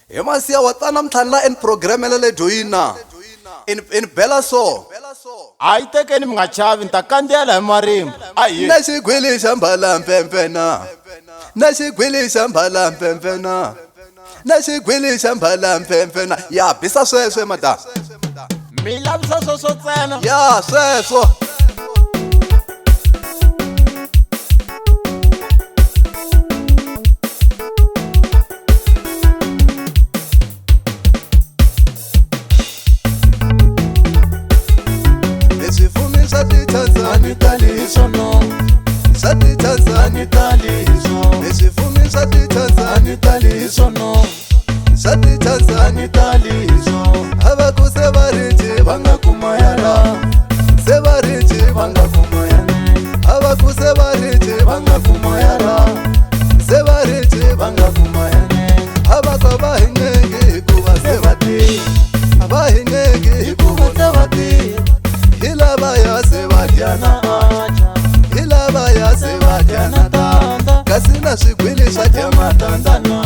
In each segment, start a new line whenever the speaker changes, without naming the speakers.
Emasia watana mthanda en program elele joina in Bella so
Ayiteke ni mngachavi ntakandela marimba ayi
nasigwilisha mbala mpempena nasigwilisha mbala mpempena nasigwilisha mbala mpempena ya bisa sweswe mata
milavisa sweswo tsena
ya sweswo
Sati Tanzania taliso
Nesifumi sati Tanzania
taliso no
Sati Tanzania
taliso
Abaku sebariti
banga kumayala
Sebariti
banga kumayane
Abaku sebariti
banga kumayala
Sebariti
banga kumayane
Abaku abahinegi kuba sebati Abahinegi
kuba sebati
Hilabaya sebatiana Hilabaya sebatiana Kasina sigwilisha
jamatandana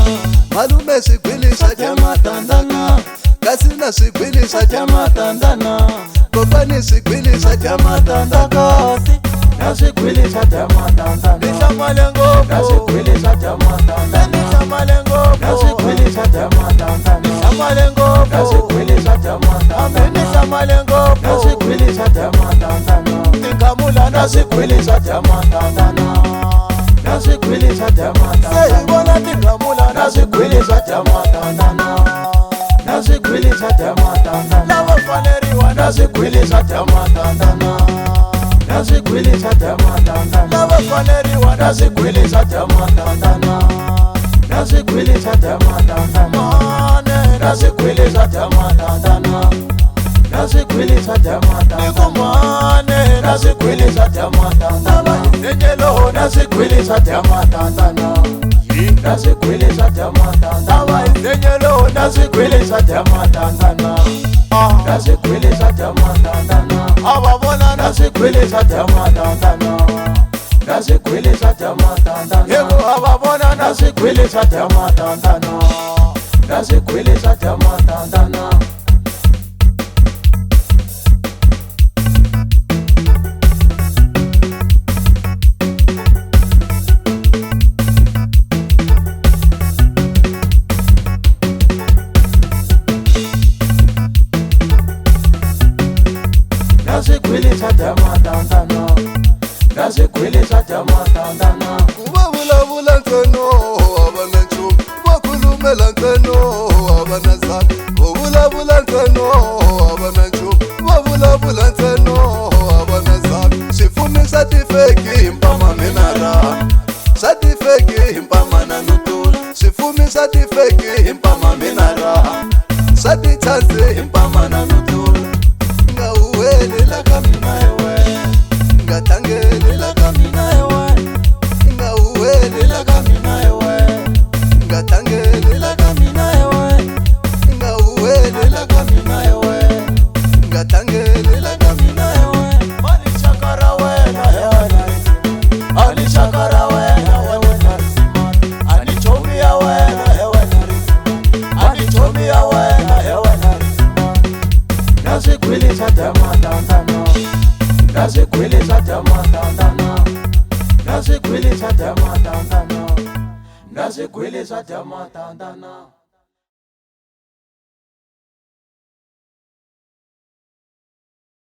Malume sigwilisha
jamatandana
Kasina sigwilisha
jamatandana
Kopani sigwilisha
jamatandakati nasigwilisha jamatandana
Nishamalengo
nasigwilisha jamatandana
Nishamalengo
nasigwilisha jamatandana
Nishamalengo
nasigwilisha jamatandana
Nishamalengo
nasigwilisha jamatandana
Nikamula
nasigwilisha jamatandana nasigwilisha jamatandana
Seyibona nikamula
nasigwilisha jamatandana nasigwilisha jamatandana
Nabafaneriwa
nasigwilisha jamatandana nasigwilisha jamatandana
Nabafaneriwa
nasigwilisha jamatandana nasigwilisha jamatandana nasigwilisha jamatandana nasigwilisha jamatandana
Nikumane
nasigwilisha jamatandana
Nenyelo
nasigwilisha jamatandana nasigwilisha jamatandana
Nenyelo
nasigwilisha jamatandana nasigwilisha jamatandana
Ababona
nasigwilisha jamatandana nasigwilisha jamatandana
Yego ababona
nasigwilisha jamatandana nasigwilisha jamatandana nasigwilisha jamatandana nasigwilisha jamatandana
Kubabula nkono abananchu Bakulumela nkono abanazan Kubabula nkono abananchu Babula nkono abanazan Sifumi satifeki impama minara Satifeki impama nanutul Sifumi satifeki impama minara Satitanze impama nanutul Ngauwelela kamina ewe Ngatangelela kamina ewe Ngauwelela kamina ewe Ngatangelela kamina ewe Ngauwelela kamina ewe Ngatangelela kamina ewe
Alishakara wena ewe narizima Alishakara wena ewe narizima Anichomia wena ewe narizima Anichomia wena ewe narizima nasigwilisha jamatandana nasigwilisha jamatandana nasigwilisha jamatandana nasigwilisha jamatandana